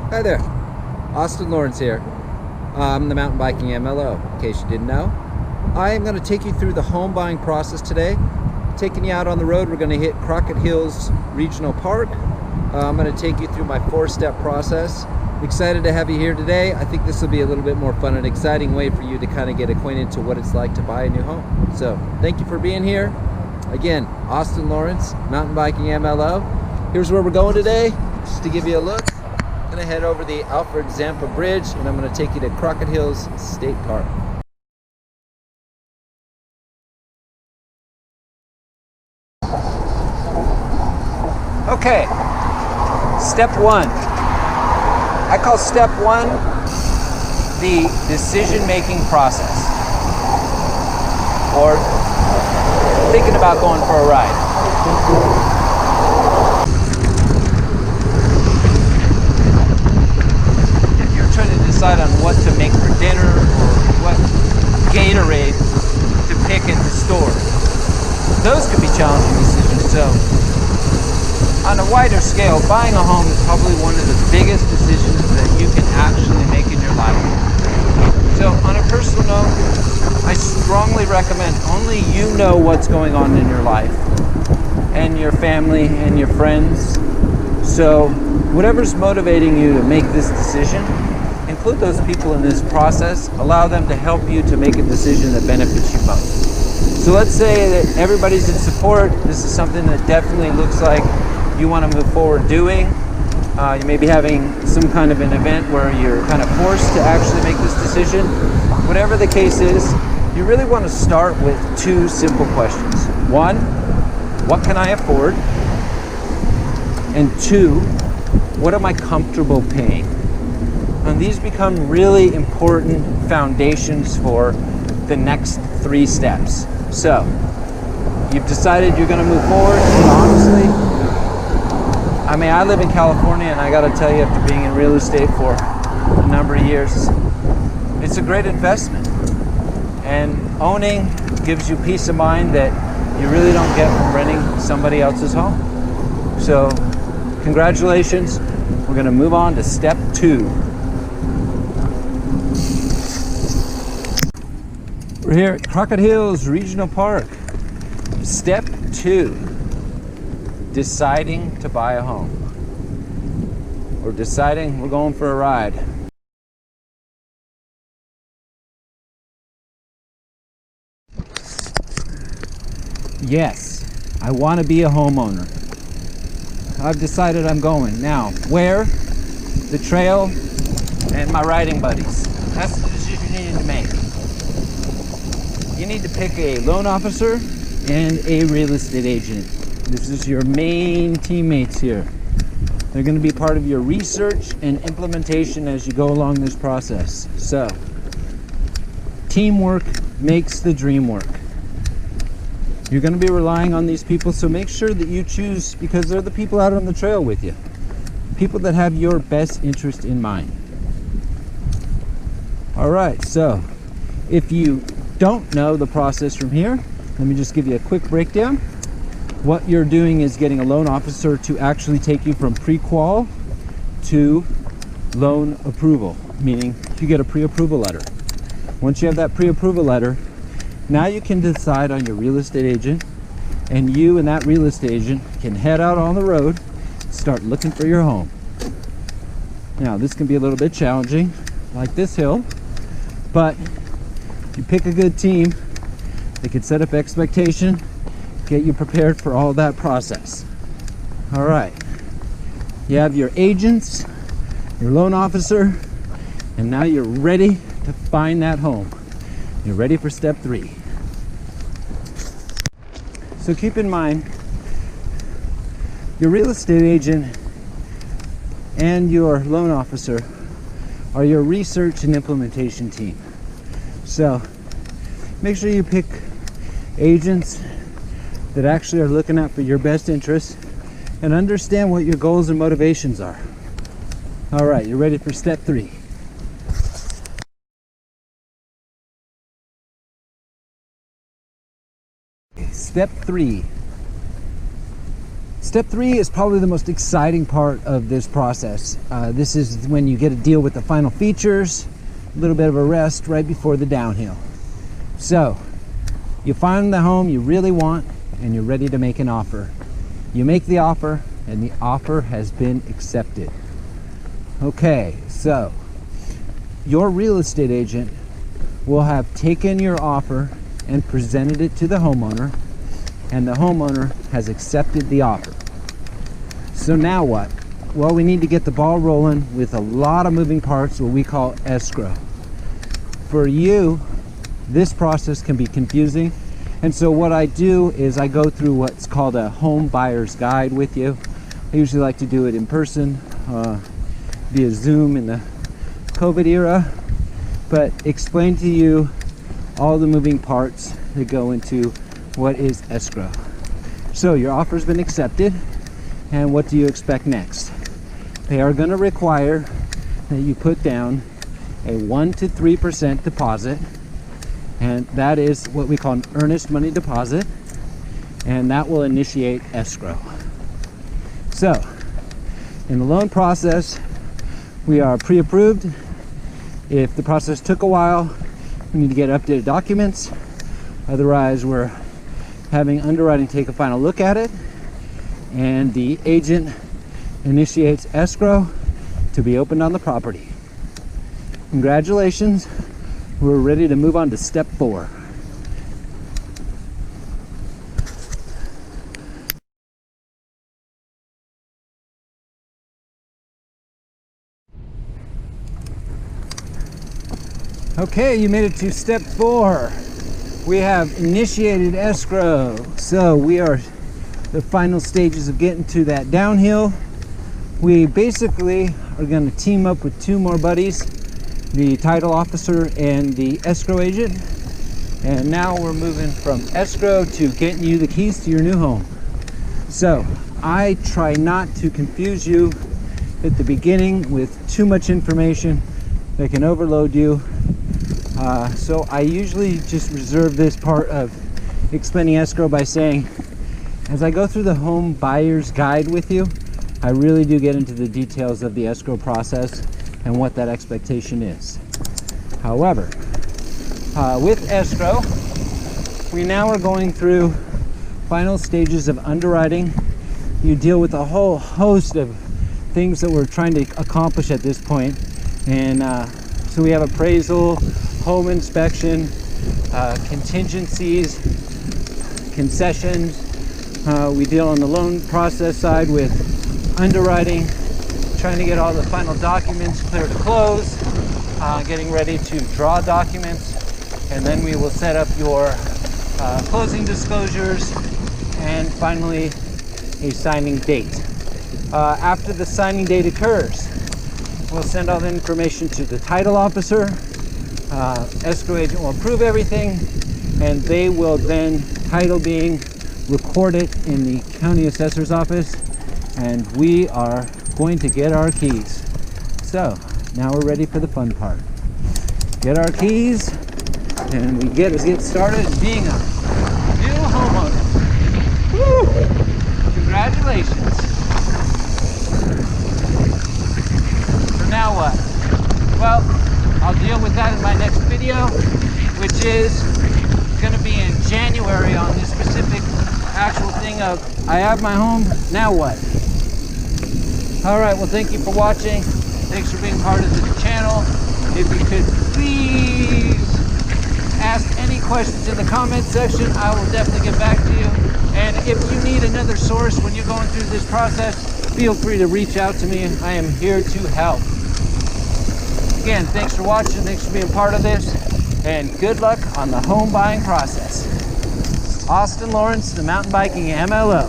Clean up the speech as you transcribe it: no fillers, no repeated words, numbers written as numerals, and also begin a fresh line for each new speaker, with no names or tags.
Hi there, Austin.Lawrence here. I'm the mountain biking MLO, in case you didn't know. I am going to take you through the home buying process today. Taking you out on the road, we're going to hit Crockett Hills Regional Park. I'm going to take you through my 4-step process. Excited to have you here today. I think this will be a little bit more fun and exciting way for you to kind of get acquainted to what it's like to buy a new home. So thank you for being here. Again, Austin.Lawrence, mountain biking MLO. Here's where we're going today, just to give you a look. I'm going to head over the Alfred Zampa Bridge and I'm going to take you to Crockett Hills State Park. Okay, step one. I call step one the decision-making process, or thinking about going for a ride. Decide on what to make for dinner or what Gatorade to pick at the store. Those could be challenging decisions. So on a wider scale, buying a home is probably one of the biggest decisions that you can actually make in your life. So on a personal note, I strongly recommend only you know what's going on in your life and your family and your friends. So whatever's motivating you to make this decision, include those people in this process, allow them to help you to make a decision that benefits you both. So let's say that everybody's in support. This is something that definitely looks like you want to move forward doing. You may be having some kind of an event where you're kind of forced to actually make this decision. Whatever the case is, you really want to start with 2 simple questions. 1, what can I afford? And 2, what am I comfortable paying? And these become really important foundations for the next 3 steps. So, you've decided you're going to move forward, and honestly, I live in California, and I got to tell you, after being in real estate for a number of years, it's a great investment. And owning gives you peace of mind that you really don't get from renting somebody else's home. So, congratulations. We're going to move on to step 2. We're here at Crockett Hills Regional Park. Step 2, deciding to buy a home. Or deciding we're going for a ride. Yes, I want to be a homeowner. I've decided I'm going. Now, where? The trail and my riding buddies. That's the decision you need to make. You need to pick a loan officer and a real estate agent. This is your main teammates here. They're going to be part of your research and implementation as you go along this process. So, teamwork makes the dream work. You're going to be relying on these people, so make sure that you choose, because they're the people out on the trail with you. People that have your best interest in mind. All right, so if you don't know the process from here, let me just give you a quick breakdown. What you're doing is getting a loan officer to actually take you from pre-qual to loan approval, meaning you get a pre-approval letter. Once you have that pre-approval letter, now you can decide on your real estate agent, and you and that real estate agent can head out on the road, start looking for your home. Now, this can be a little bit challenging, like this hill, but if you pick a good team, they can set up expectation, get you prepared for all that process. All right, you have your agents, your loan officer, and now you're ready to find that home. You're ready for step 3. So keep in mind, your real estate agent and your loan officer are your research and implementation team. So make sure you pick agents that actually are looking out for your best interests and understand what your goals and motivations are. All right, you're ready for step 3. Step 3,
Step 3 is probably the most exciting part of this process. This is when you get to deal with the final features, a little bit of a rest right before the downhill. So, you find the home you really want and you're ready to make an offer. You make the offer and the offer has been accepted. Okay, so your real estate agent will have taken your offer and presented it to the homeowner, and the homeowner has accepted the offer. So now what? Well, we need to get the ball rolling with a lot of moving parts, what we call escrow. For you, this process can be confusing, and so what I do is I go through what's called a home buyer's guide with you. I usually like to do it in person, via Zoom in the COVID era, but explain to you all the moving parts that go into what is escrow. So your offer's been accepted, and what do you expect next? They are going to require that you put down a 1 to 3% deposit, and that is what we call an earnest money deposit, and that will initiate escrow. So in the loan process, we are pre-approved. If the process took a while, we need to get updated documents. Otherwise, we're having underwriting take a final look at it, and the agent initiates escrow to be opened on the property. Congratulations, we're ready to move on to step 4. Okay, you made it to step 4. We have initiated escrow. So we are the final stages of getting to that downhill. We basically are going to team up with 2 more buddies, the title officer and the escrow agent. And now we're moving from escrow to getting you the keys to your new home. So I try not to confuse you at the beginning with too much information that can overload you. So I usually just reserve this part of explaining escrow by saying, as I go through the home buyer's guide with you, I really do get into the details of the escrow process and what that expectation is. However, with escrow, we now are going through final stages of underwriting. You deal with a whole host of things that we're trying to accomplish at this point. And so we have appraisal, home inspection, contingencies, concessions. We deal on the loan process side with underwriting, trying to get all the final documents clear to close, getting ready to draw documents, and then we will set up your closing disclosures, and finally a signing date. After the signing date occurs, we'll send all the information to the title officer. Escrow agent will approve everything, and they will then, title being recorded in the county assessor's office, and we are going to get our keys. So now we're ready for the fun part. Get our keys, and we get started being a new homeowner. Woo! Congratulations. So now what? Well, I'll deal with that in my next video, which is going to be in January on this specific actual thing of, I have my home, now what? Alright, well, thank you for watching. Thanks for being part of the channel. If you could please ask any questions in the comment section, I will definitely get back to you. And if you need another source when you're going through this process, feel free to reach out to me. I am here to help. Again, thanks for watching, thanks for being part of this, and good luck on the home buying process. Austin.Lawrence, the mountain biking MLO.